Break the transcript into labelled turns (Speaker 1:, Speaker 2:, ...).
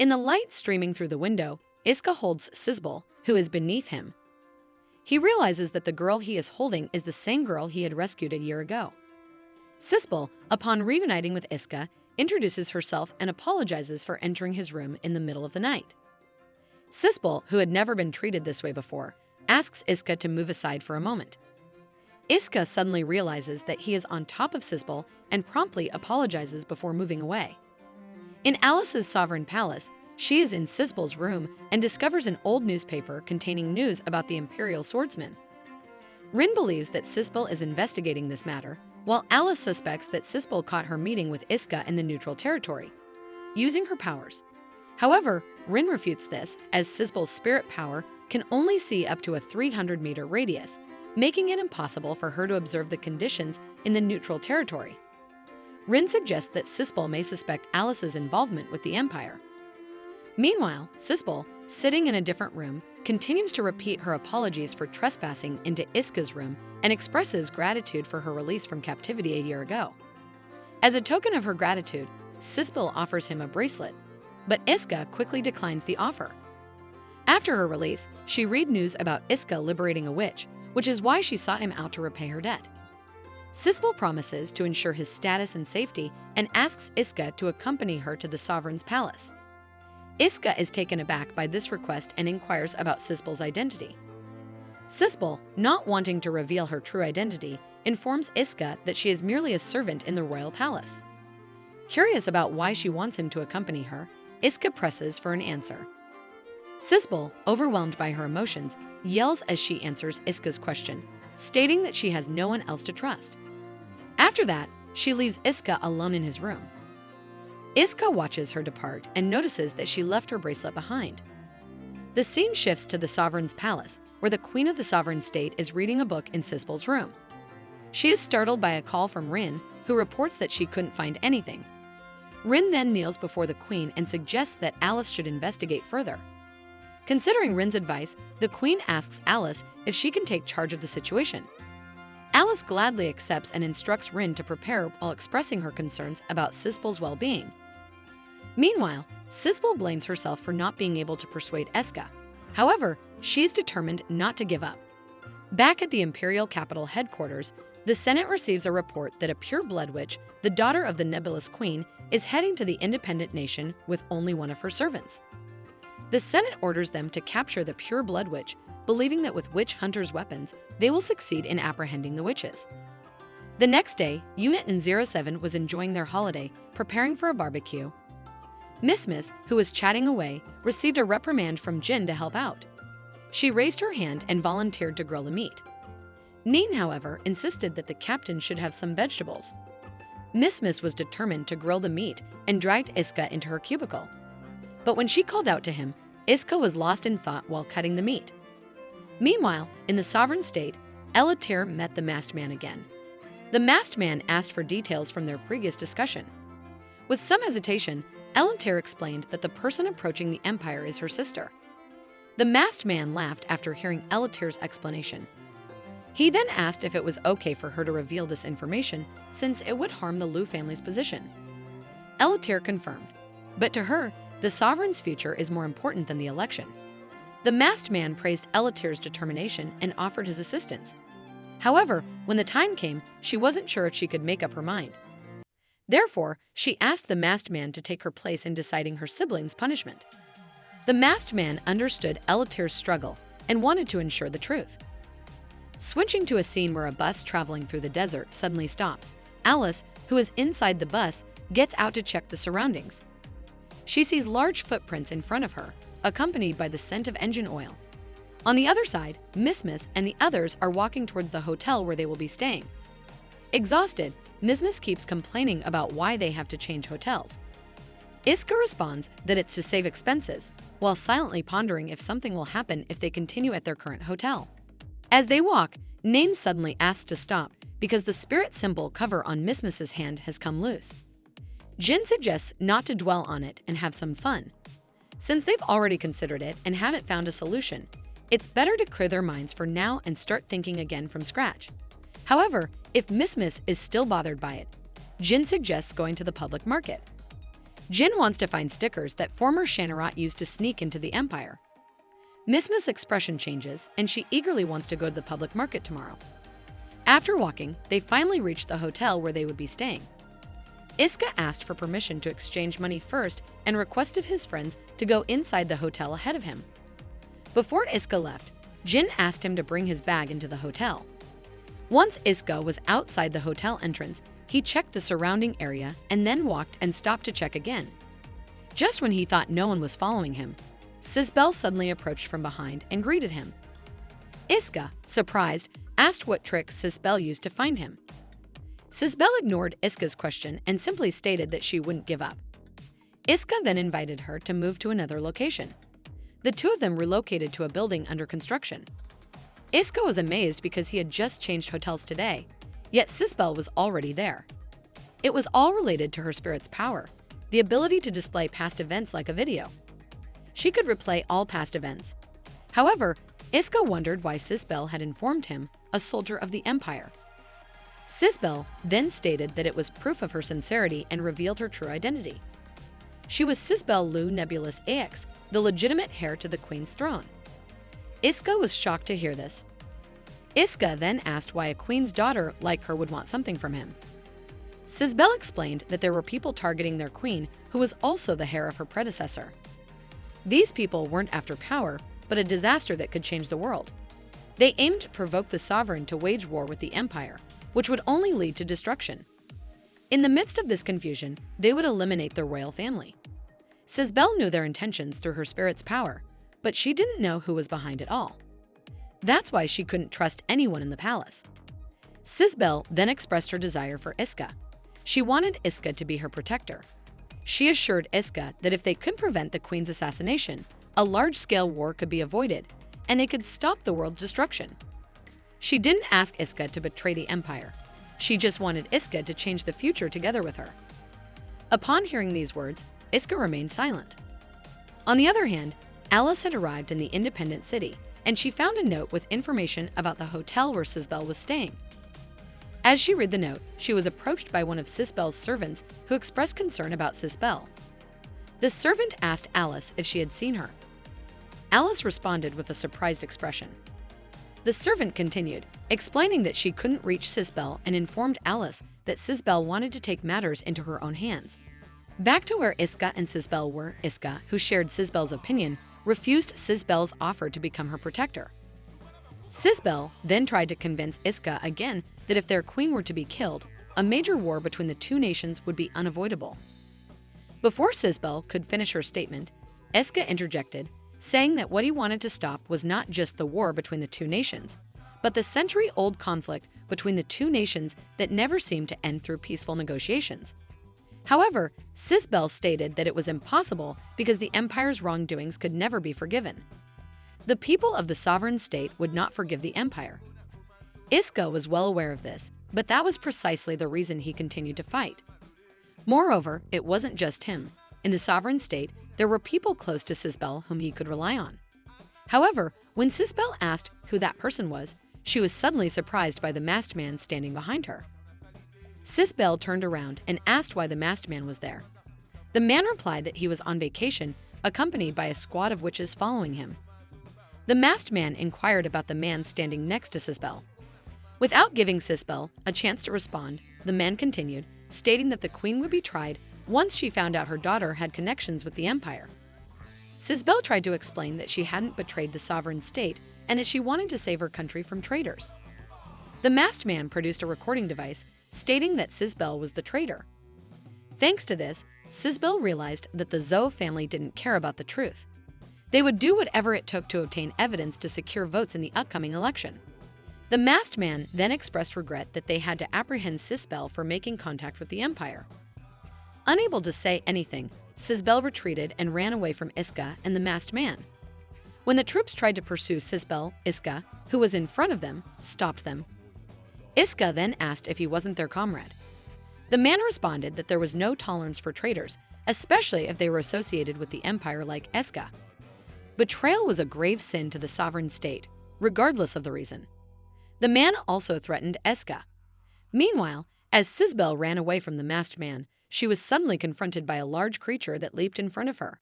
Speaker 1: In the light streaming through the window, Iska holds Sisel, who is beneath him. He realizes that the girl he is holding is the same girl he had rescued a year ago. Sisel, upon reuniting with Iska, introduces herself and apologizes for entering his room in the middle of the night. Sisel, who had never been treated this way before, asks Iska to move aside for a moment. Iska suddenly realizes that he is on top of Sisel and promptly apologizes before moving away. In Alice's sovereign palace, she is in Sisel's room and discovers an old newspaper containing news about the imperial swordsman. Rin believes that Sisel is investigating this matter, while Alice suspects that Sisel caught her meeting with Iska in the neutral territory, using her powers. However, Rin refutes this, as Sisel's spirit power can only see up to a 300-meter radius, making it impossible for her to observe the conditions in the neutral territory. Rin suggests that Sisel may suspect Alice's involvement with the Empire. Meanwhile, Sisel, sitting in a different room, continues to repeat her apologies for trespassing into Iska's room and expresses gratitude for her release from captivity a year ago. As a token of her gratitude, Sisel offers him a bracelet, but Iska quickly declines the offer. After her release, she read news about Iska liberating a witch, which is why she sought him out to repay her debt. Sisel promises to ensure his status and safety and asks Iska to accompany her to the sovereign's palace. Iska is taken aback by this request and inquires about Sisel's identity. Sisel, not wanting to reveal her true identity, informs Iska that she is merely a servant in the royal palace. Curious about why she wants him to accompany her, Iska presses for an answer. Sisel, overwhelmed by her emotions, yells as she answers Iska's question, stating that she has no one else to trust. After that, she leaves Iska alone in his room. Iska watches her depart and notices that she left her bracelet behind. The scene shifts to the sovereign's palace, where the queen of the sovereign state is reading a book in Sisel's room. She is startled by a call from Rin, who reports that she couldn't find anything. Rin then kneels before the queen and suggests that Alice should investigate further. Considering Rin's advice, the queen asks Alice if she can take charge of the situation. Alice gladly accepts and instructs Rin to prepare while expressing her concerns about Sisel's well-being. Meanwhile, Sisel blames herself for not being able to persuade Iska. However, she is determined not to give up. Back at the imperial capital headquarters, the Senate receives a report that a pure blood witch, the daughter of the nebulous queen, is heading to the independent nation with only one of her servants. The Senate orders them to capture the pure blood witch, believing that with witch hunters' weapons, they will succeed in apprehending the witches. The next day, Unit in 07 was enjoying their holiday, preparing for a barbecue. Miss, who was chatting away, received a reprimand from Jin to help out. She raised her hand and volunteered to grill the meat. Neen, however, insisted that the captain should have some vegetables. Miss was determined to grill the meat and dragged Iska into her cubicle. But when she called out to him, Iska was lost in thought while cutting the meat. Meanwhile, in the sovereign state, Elatir met the masked man again. The masked man asked for details from their previous discussion. With some hesitation, Elatir explained that the person approaching the Empire is her sister. The masked man laughed after hearing Elatir's explanation. He then asked if it was okay for her to reveal this information since it would harm the Liu family's position. Elatir confirmed, but to her, the sovereign's future is more important than the election. The masked man praised Elatir's determination and offered his assistance. However, when the time came, she wasn't sure if she could make up her mind. Therefore, she asked the masked man to take her place in deciding her siblings' punishment. The masked man understood Elatir's struggle and wanted to ensure the truth. Switching to a scene where a bus traveling through the desert suddenly stops, Alice, who is inside the bus, gets out to check the surroundings. She sees large footprints in front of her, accompanied by the scent of engine oil. On the other side, Miss and the others are walking towards the hotel where they will be staying. Exhausted, Miss keeps complaining about why they have to change hotels. Iska responds that it's to save expenses, while silently pondering if something will happen if they continue at their current hotel. As they walk, Nain suddenly asks to stop because the spirit symbol cover on Miss's hand has come loose. Jin suggests not to dwell on it and have some fun. Since they've already considered it and haven't found a solution, it's better to clear their minds for now and start thinking again from scratch. However, if Miss is still bothered by it, Jin suggests going to the public market. Jin wants to find stickers that former Shannarat used to sneak into the Empire. Misna's expression changes, and she eagerly wants to go to the public market tomorrow. After walking, they finally reach the hotel where they would be staying. Iska asked for permission to exchange money first and requested his friends to go inside the hotel ahead of him. Before Iska left, Jin asked him to bring his bag into the hotel. Once Iska was outside the hotel entrance, he checked the surrounding area and then walked and stopped to check again. Just when he thought no one was following him, Sisel suddenly approached from behind and greeted him. Iska, surprised, asked what trick Sisel used to find him. Sisel ignored Iska's question and simply stated that she wouldn't give up. Iska then invited her to move to another location. The two of them relocated to a building under construction. Iska was amazed because he had just changed hotels today, yet Sisel was already there. It was all related to her spirit's power, the ability to display past events like a video. She could replay all past events. However, Iska wondered why Sisel had informed him, a soldier of the Empire. Sisel then stated that it was proof of her sincerity and revealed her true identity. She was Sisel Lu Nebulous Ax, the legitimate heir to the Queen's throne. Iska was shocked to hear this. Iska then asked why a queen's daughter like her would want something from him. Sisel explained that there were people targeting their queen who was also the heir of her predecessor. These people weren't after power, but a disaster that could change the world. They aimed to provoke the sovereign to wage war with the Empire, which would only lead to destruction. In the midst of this confusion, they would eliminate the royal family. Sisel knew their intentions through her spirit's power, but she didn't know who was behind it all. That's why she couldn't trust anyone in the palace. Sisel then expressed her desire for Iska. She wanted Iska to be her protector. She assured Iska that if they could prevent the queen's assassination, a large-scale war could be avoided, and it could stop the world's destruction. She didn't ask Iska to betray the Empire. She just wanted Iska to change the future together with her. Upon hearing these words, Iska remained silent. On the other hand, Alice had arrived in the independent city, and she found a note with information about the hotel where Sisel was staying. As she read the note, she was approached by one of Sisel's servants who expressed concern about Sisel. The servant asked Alice if she had seen her. Alice responded with a surprised expression. The servant continued, explaining that she couldn't reach Sisel and informed Alice that Sisel wanted to take matters into her own hands. Back to where Iska and Sisel were, Iska, who shared Sisel's opinion, refused Sisel's offer to become her protector. Sisel then tried to convince Iska again that if their queen were to be killed, a major war between the two nations would be unavoidable. Before Sisel could finish her statement, Iska interjected, saying that what he wanted to stop was not just the war between the two nations, but the century-old conflict between the two nations that never seemed to end through peaceful negotiations. However, Sisel stated that it was impossible because the Empire's wrongdoings could never be forgiven. The people of the sovereign state would not forgive the Empire. Iska was well aware of this, but that was precisely the reason he continued to fight. Moreover, it wasn't just him. In the sovereign state, there were people close to Sisel whom he could rely on. However, when Sisel asked who that person was, she was suddenly surprised by the masked man standing behind her. Sisel turned around and asked why the masked man was there. The man replied that he was on vacation, accompanied by a squad of witches following him. The masked man inquired about the man standing next to Sisel. Without giving Sisel a chance to respond, the man continued, stating that the queen would be tried once she found out her daughter had connections with the Empire. Sisel tried to explain that she hadn't betrayed the sovereign state and that she wanted to save her country from traitors. The masked man produced a recording device stating that Sisel was the traitor. Thanks to this, Sisel realized that the Zhou family didn't care about the truth. They would do whatever it took to obtain evidence to secure votes in the upcoming election. The masked man then expressed regret that they had to apprehend Sisel for making contact with the Empire. Unable to say anything, Sisel retreated and ran away from Iska and the masked man. When the troops tried to pursue Sisel, Iska, who was in front of them, stopped them. Iska then asked if he wasn't their comrade. The man responded that there was no tolerance for traitors, especially if they were associated with the Empire like Iska. Betrayal was a grave sin to the sovereign state, regardless of the reason. The man also threatened Iska. Meanwhile, as Sisel ran away from the masked man, she was suddenly confronted by a large creature that leaped in front of her.